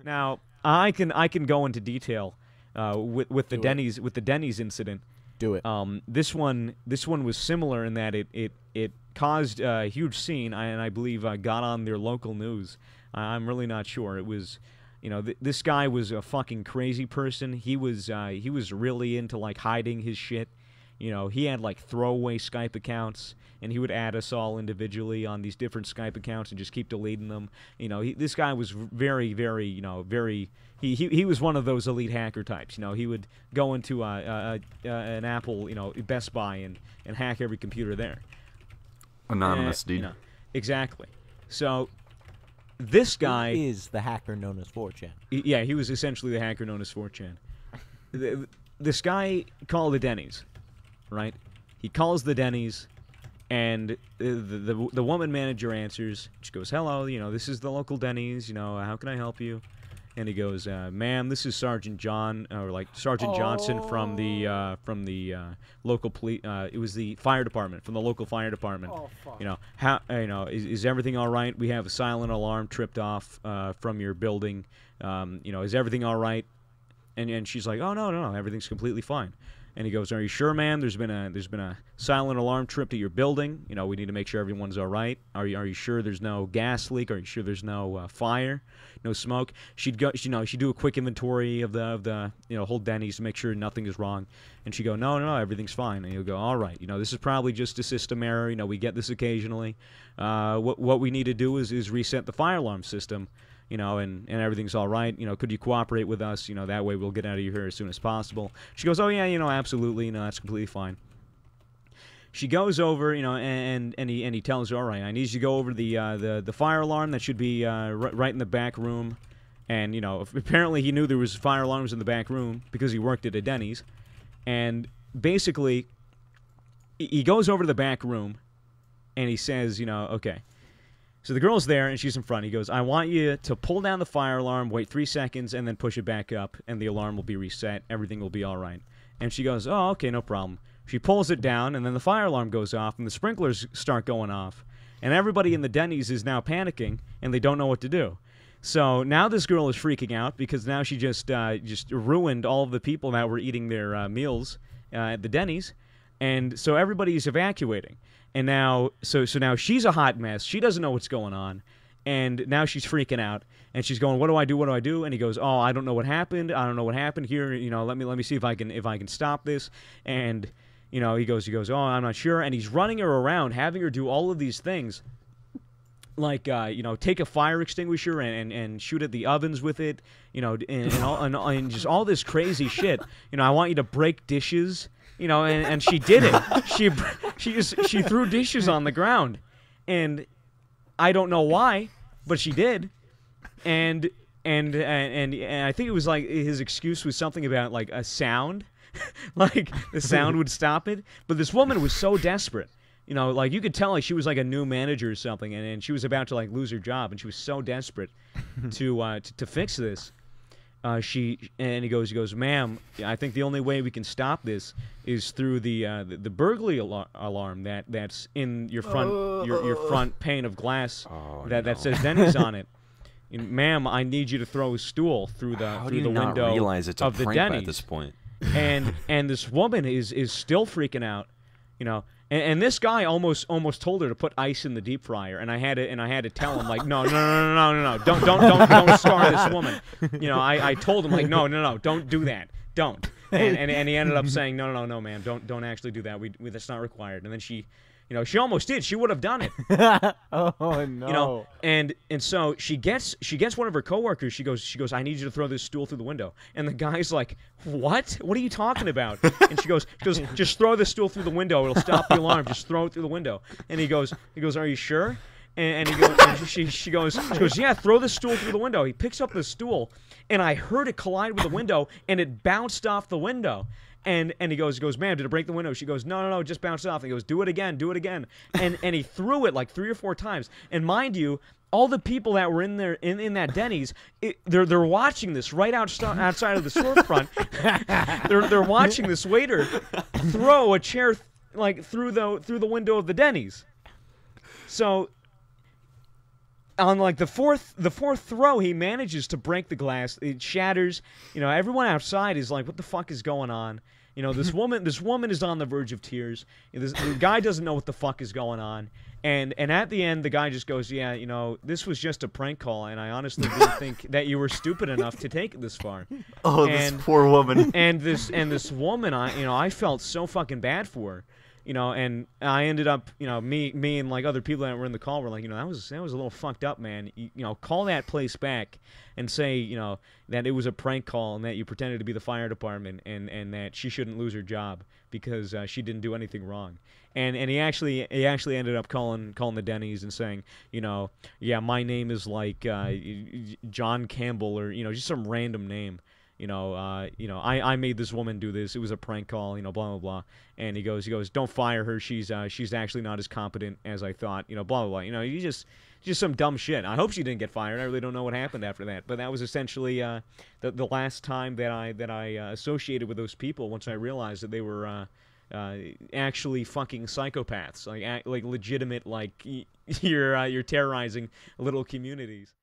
Now I can go into detail with the Denny's incident. Do it. This one was similar in that it caused a huge scene, and I believe got on their local news. I'm really not sure. It was, this guy was a fucking crazy person. He was really into like hiding his shit. He had like throwaway Skype accounts, and he would add us all individually on these different Skype accounts and just keep deleting them. This guy was very, very, very. He was one of those elite hacker types. He would go into an Apple, Best Buy and hack every computer there. Anonymous, dude. Exactly. So this guy is the hacker known as 4chan. Yeah, he was essentially the hacker known as 4chan. This guy called the Denny's, right? He calls the Denny's, and the woman manager answers. She goes, "Hello, this is the local Denny's. How can I help you?" And he goes, "Ma'am, this is Sergeant John, or like Sergeant Johnson from the local police. It was the fire department, from the local fire department. Oh, fuck. Is everything all right? We have a silent alarm tripped off from your building. Is everything all right?" And she's like, "Oh no, everything's completely fine." And he goes, "Are you sure, ma'am? There's been a silent alarm tripped at your building. We need to make sure everyone's all right. Are you sure there's no gas leak? Are you sure there's no fire, no smoke?" She'd do a quick inventory of the whole Denny's to make sure nothing is wrong. And she'd go, "No, everything's fine." And he'll go, "All right. This is probably just a system error. We get this occasionally. What we need to do is reset the fire alarm system." And everything's all right. Could you cooperate with us? That way we'll get out of here as soon as possible. She goes, "Oh yeah, absolutely. That's completely fine." She goes over, and he tells her, "All right, I need you to go over the fire alarm that should be right in the back room." And apparently he knew there was fire alarms in the back room because he worked at a Denny's. And basically, he goes over to the back room, and he says, "Okay." So the girl's there, and she's in front. He goes, "I want you to pull down the fire alarm, wait 3 seconds, and then push it back up, and the alarm will be reset. Everything will be all right." And she goes, "Oh, okay, no problem." She pulls it down, and then the fire alarm goes off, and the sprinklers start going off. And everybody in the Denny's is now panicking, and they don't know what to do. So now this girl is freaking out because now she just ruined all of the people that were eating their meals at the Denny's. And so everybody's evacuating. And now, so now she's a hot mess. She doesn't know what's going on. And now she's freaking out. And she's going, "What do I do? What do I do?" And he goes, "Oh, I don't know what happened. I don't know what happened here. Let me see if I can stop this." And, he goes, "Oh, I'm not sure." And he's running her around, having her do all of these things. Like, take a fire extinguisher and shoot at the ovens with it, and just all this crazy shit. "I want you to break dishes." And she did it. She threw dishes on the ground, and I don't know why, but she did. And I think it was like his excuse was something about like a sound, like the sound would stop it. But this woman was so desperate, like you could tell like she was like a new manager or something, and she was about to like lose her job, and she was so desperate to fix this. He goes, "Ma'am, I think the only way we can stop this is through the burglary alarm that's in your front pane of glass that says Denny's on it. And, ma'am, I need you to throw a stool through the window realize it's of a the prank Denny's at this point." And this woman is still freaking out, And this guy almost told her to put ice in the deep fryer, and I had to tell him like, no, don't scar this woman. I told him like, no, don't do that, don't. And he ended up saying, no, man, don't actually do that. That's not required. And then she almost did. She would have done it. Oh no. And so she gets one of her coworkers. She goes, "I need you to throw this stool through the window." And the guy's like, "What? What are you talking about?" And she goes, "Just throw the stool through the window. It'll stop the alarm. Just throw it through the window." And he goes, "Are you sure?" And he goes, and she goes, "Yeah, throw the stool through the window." He picks up the stool, and I heard it collide with the window, and it bounced off the window. And he goes, "Ma'am, did it break the window?" She goes, No, just bounced off. And he goes, "Do it again. And he threw it like 3 or 4 times. And mind you, all the people that were in there in that Denny's, they're watching this right outside of the storefront. they're watching this waiter throw a chair like through the window of the Denny's. So on like the fourth throw, he manages to break the glass. It shatters. You know, everyone outside is like, "What the fuck is going on?" You know, this woman is on the verge of tears. The guy doesn't know what the fuck is going on. And at the end, the guy just goes, "Yeah, you know, this was just a prank call, and I honestly didn't think that you were stupid enough to take it this far." Oh, this poor woman. And this woman, I felt so fucking bad for her. You know, and I ended up, you know, me and like other people that were in the call were like, you know, that was a little fucked up, man. You know, call that place back and say, you know, that it was a prank call and that you pretended to be the fire department and that she shouldn't lose her job because she didn't do anything wrong. And he actually ended up calling the Denny's and saying, you know, yeah, my name is like John Campbell or, you know, just some random name. You know, I made this woman do this. It was a prank call. You know, blah blah blah. And he goes, don't fire her. She's actually not as competent as I thought. You know, blah blah blah. You know, you just some dumb shit. I hope she didn't get fired. I really don't know what happened after that. But that was essentially the last time that I associated with those people. Once I realized that they were actually fucking psychopaths, like legitimate, like you're terrorizing little communities.